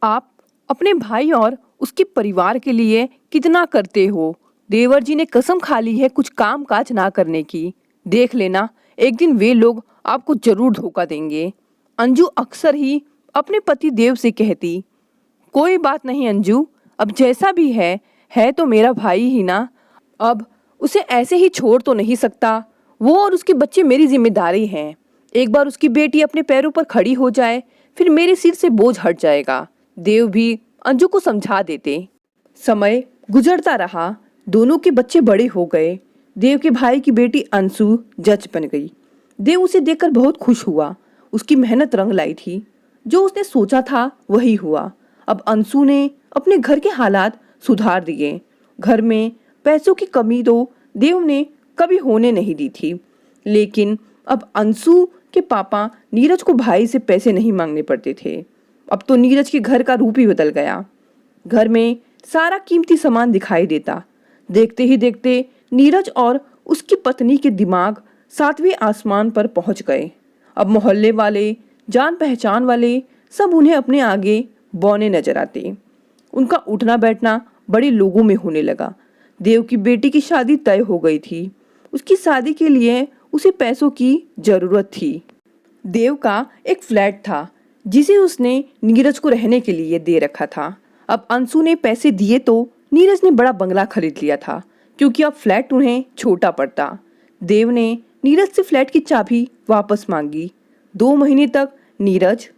आप अपने भाई और उसके परिवार के लिए कितना करते हो। देवर जी ने कसम खा ली है कुछ काम काज ना करने की। देख लेना, एक दिन वे लोग आपको जरूर धोखा देंगे। अंजू अक्सर ही अपने पति देव से कहती, कोई बात नहीं अंजू, अब जैसा भी है तो मेरा भाई ही ना। अब उसे ऐसे ही छोड़ तो नहीं सकता। वो और उसके बच्चे मेरी जिम्मेदारी हैं। एक बार उसकी बेटी अपने पैरों पर खड़ी हो जाए, फिर मेरे सिर से बोझ हट जाएगा। देव भी अंजू को समझा देते। समय गुजरता रहा, दोनों के बच्चे बड़े हो गए। देव के भाई की बेटी अंशु जज बन गई। देव उसे देखकर बहुत खुश हुआ। उसकी मेहनत रंग लाई थी। जो उसने सोचा था वही हुआ। अब अंशु ने अपने घर के हालात सुधार दिए। घर में पैसों की कमी तो देव ने कभी होने नहीं दी थी, लेकिन अब अंशु के पापा नीरज को भाई से पैसे नहीं मांगने पड़ते थे। अब तो नीरज के घर का रूप ही बदल गया। घर में सारा कीमती सामान दिखाई देता। देखते ही देखते नीरज और उसकी पत्नी के दिमाग 7वें आसमान पर पहुंच गए। अब मोहल्ले वाले, जान पहचान वाले सब उन्हें अपने आगे बौने नजर आते। उनका उठना बैठना बड़े लोगों में होने लगा। देव की बेटी की शादी तय हो गई थी। उसकी शादी के लिए उसे पैसों की जरूरत थी। देव का एक फ्लैट था जिसे उसने नीरज को रहने के लिए दे रखा था। अब अंशु ने पैसे दिए तो नीरज ने बड़ा बंगला खरीद लिया था, क्योंकि अब फ्लैट उन्हें छोटा पड़ता। देव ने नीरज से फ्लैट की चाबी वापस मांगी। 2 महीने तक नीरज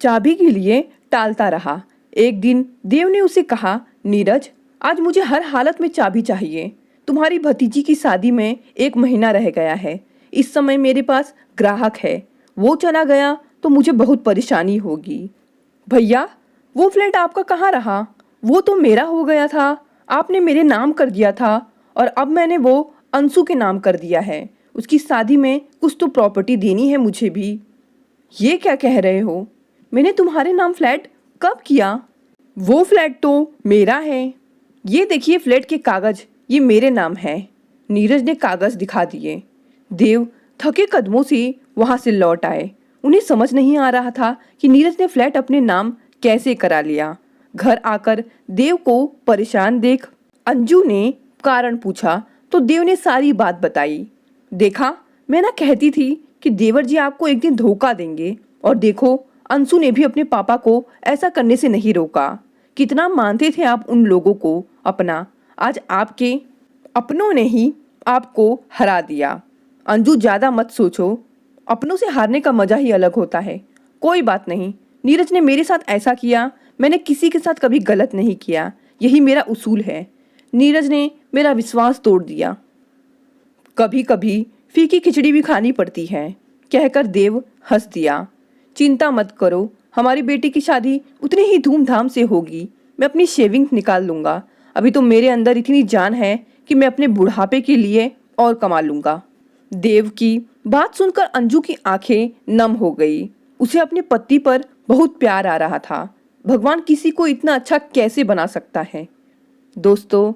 चाबी के लिए टालता रहा। एक दिन देव ने उसे कहा, नीरज, आज मुझे हर हालत में चाबी चाहिए। तुम्हारी भतीजी की शादी में 1 महीना रह गया है। इस समय मेरे पास ग्राहक है। वो चला गया तो मुझे बहुत परेशानी होगी। भैया, वो फ्लैट आपका कहाँ रहा? वो तो मेरा हो गया था। आपने मेरे नाम कर दिया था और अब मैंने वो अंशु के नाम कर दिया है। उसकी शादी में कुछ तो प्रॉपर्टी देनी है मुझे भी। ये क्या कह रहे हो? मैंने तुम्हारे नाम फ्लैट कब किया? वो फ्लैट तो मेरा है। ये देखिए फ्लैट के कागज, ये मेरे नाम है। नीरज ने कागज दिखा दिए। देव थके कदमों से वहां से लौट आए। उन्हें समझ नहीं आ रहा था कि नीरज ने फ्लैट अपने नाम कैसे करा लिया। घर आकर देव को परेशान देख अंजू ने कारण पूछा तो देव ने सारी बात बताई। देखा, मैं ना कहती थी कि देवर जी आपको एक दिन धोखा देंगे, और देखो अंशु ने भी अपने पापा को ऐसा करने से नहीं रोका। कितना मानते थे आप उन लोगों को अपना। आज आपके अपनों ने ही आपको हरा दिया। अंजू, ज्यादा मत सोचो, अपनों से हारने का मजा ही अलग होता है। कोई बात नहीं, नीरज ने मेरे साथ ऐसा किया, मैंने किसी के साथ कभी गलत नहीं किया। यही मेरा उसूल है। नीरज ने मेरा विश्वास तोड़ दिया। कभी कभी फीकी खिचड़ी भी खानी पड़ती है, कहकर देव हंस दिया। चिंता मत करो, हमारी बेटी की शादी उतनी ही धूमधाम से होगी। मैं अपनी शेविंग निकाल लूंगा। अभी तो मेरे अंदर इतनी जान है कि मैं अपने बुढ़ापे के लिए और कमा लूंगा। देव की बात सुनकर अंजू की आंखें नम हो गई। उसे अपने पति पर बहुत प्यार आ रहा था। भगवान किसी को इतना अच्छा कैसे बना सकता है। दोस्तों,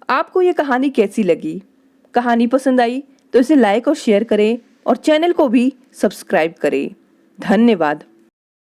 आपको ये कहानी कैसी लगी? कहानी पसंद आई तो इसे लाइक और शेयर करें और चैनल को भी सब्सक्राइब करें। धन्यवाद।